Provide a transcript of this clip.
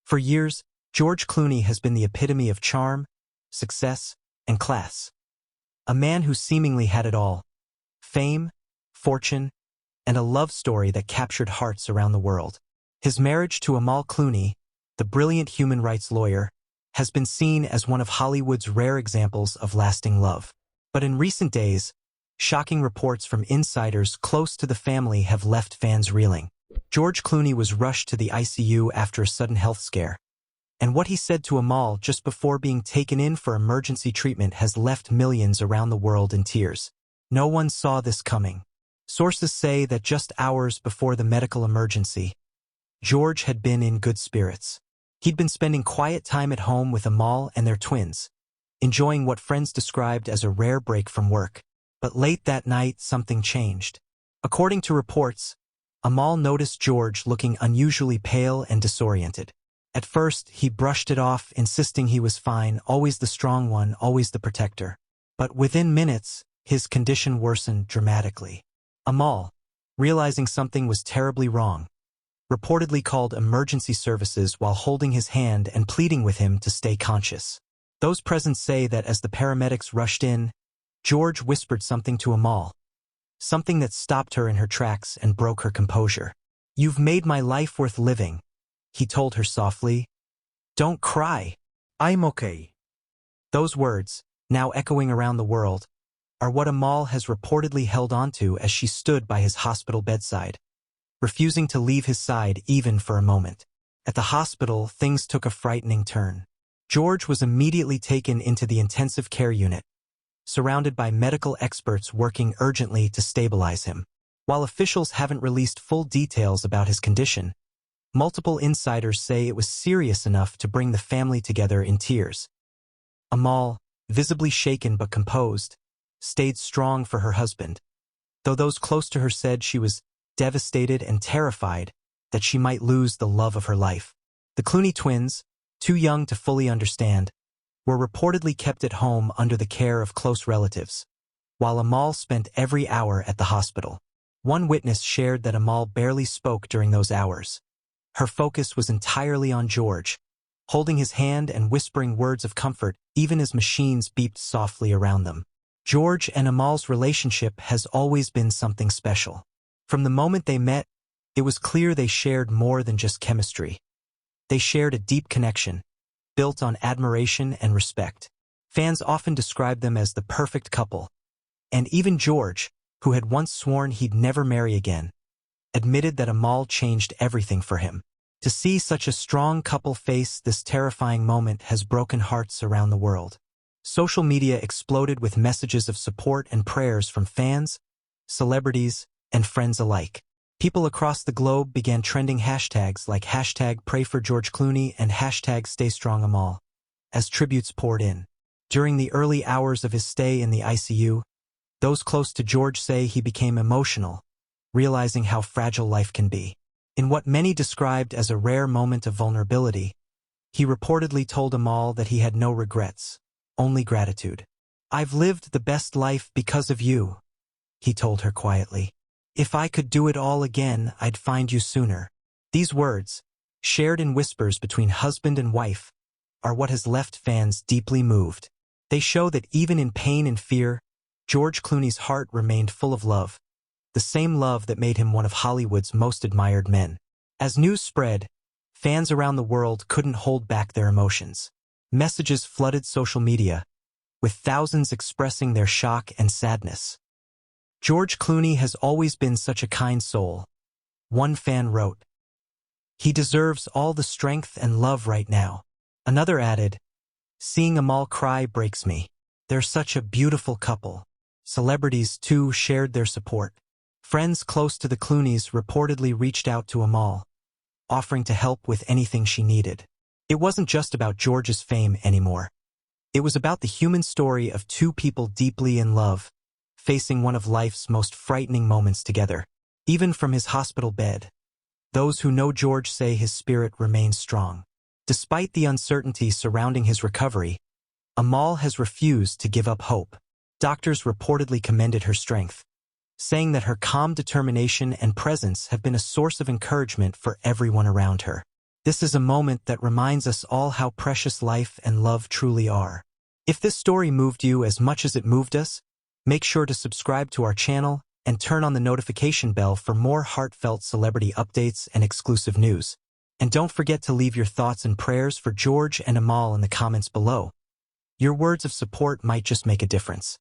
For years, George Clooney has been the epitome of charm, success, and class. A man who seemingly had it all: fame, fortune, and a love story that captured hearts around the world. His marriage to Amal Clooney, the brilliant human rights lawyer, has been seen as one of Hollywood's rare examples of lasting love. But in recent days, shocking reports from insiders close to the family have left fans reeling. George Clooney was rushed to the ICU after a sudden health scare, and what he said to Amal just before being taken in for emergency treatment has left millions around the world in tears. No one saw this coming. Sources say that just hours before the medical emergency, George had been in good spirits. He'd been spending quiet time at home with Amal and their twins, enjoying what friends described as a rare break from work. But late that night, something changed. According to reports, Amal noticed George looking unusually pale and disoriented. At first, he brushed it off, insisting he was fine, always the strong one, always the protector. But within minutes, his condition worsened dramatically. Amal, realizing something was terribly wrong, reportedly called emergency services while holding his hand and pleading with him to stay conscious. Those present say that as the paramedics rushed in, George whispered something to Amal, something that stopped her in her tracks and broke her composure. "You've made my life worth living," he told her softly. "Don't cry. I'm okay." Those words, now echoing around the world, are what Amal has reportedly held onto as she stood by his hospital bedside, refusing to leave his side even for a moment. At the hospital, things took a frightening turn. George was immediately taken into the intensive care unit, surrounded by medical experts working urgently to stabilize him. While officials haven't released full details about his condition, multiple insiders say it was serious enough to bring the family together in tears. Amal, visibly shaken but composed, stayed strong for her husband, though those close to her said she was devastated and terrified that she might lose the love of her life. The Clooney twins, too young to fully understand, were reportedly kept at home under the care of close relatives, while Amal spent every hour at the hospital. One witness shared that Amal barely spoke during those hours. Her focus was entirely on George, holding his hand and whispering words of comfort even as machines beeped softly around them. George and Amal's relationship has always been something special. From the moment they met, it was clear they shared more than just chemistry. They shared a deep connection, built on admiration and respect. Fans often described them as the perfect couple, and even George, who had once sworn he'd never marry again, admitted that Amal changed everything for him. To see such a strong couple face this terrifying moment has broken hearts around the world. Social media exploded with messages of support and prayers from fans, celebrities, and friends alike. People across the globe began trending hashtags like #PrayForGeorgeClooney and #StayStrongAmal as tributes poured in. During the early hours of his stay in the ICU, those close to George say he became emotional, realizing how fragile life can be. In what many described as a rare moment of vulnerability, he reportedly told Amal that he had no regrets, only gratitude. "I've lived the best life because of you," he told her quietly. "If I could do it all again, I'd find you sooner." These words, shared in whispers between husband and wife, are what has left fans deeply moved. They show that even in pain and fear, George Clooney's heart remained full of love, the same love that made him one of Hollywood's most admired men. As news spread, fans around the world couldn't hold back their emotions. Messages flooded social media, with thousands expressing their shock and sadness. "George Clooney has always been such a kind soul," one fan wrote. "He deserves all the strength and love right now." Another added, "Seeing Amal cry breaks me. They're such a beautiful couple." Celebrities, too, shared their support. Friends close to the Clooneys reportedly reached out to Amal, offering to help with anything she needed. It wasn't just about George's fame anymore. It was about the human story of two people deeply in love, facing one of life's most frightening moments together. Even from his hospital bed, those who know George say his spirit remains strong. Despite the uncertainty surrounding his recovery, Amal has refused to give up hope. Doctors reportedly commended her strength, saying that her calm determination and presence have been a source of encouragement for everyone around her. This is a moment that reminds us all how precious life and love truly are. If this story moved you as much as it moved us, make sure to subscribe to our channel and turn on the notification bell for more heartfelt celebrity updates and exclusive news. And don't forget to leave your thoughts and prayers for George and Amal in the comments below. Your words of support might just make a difference.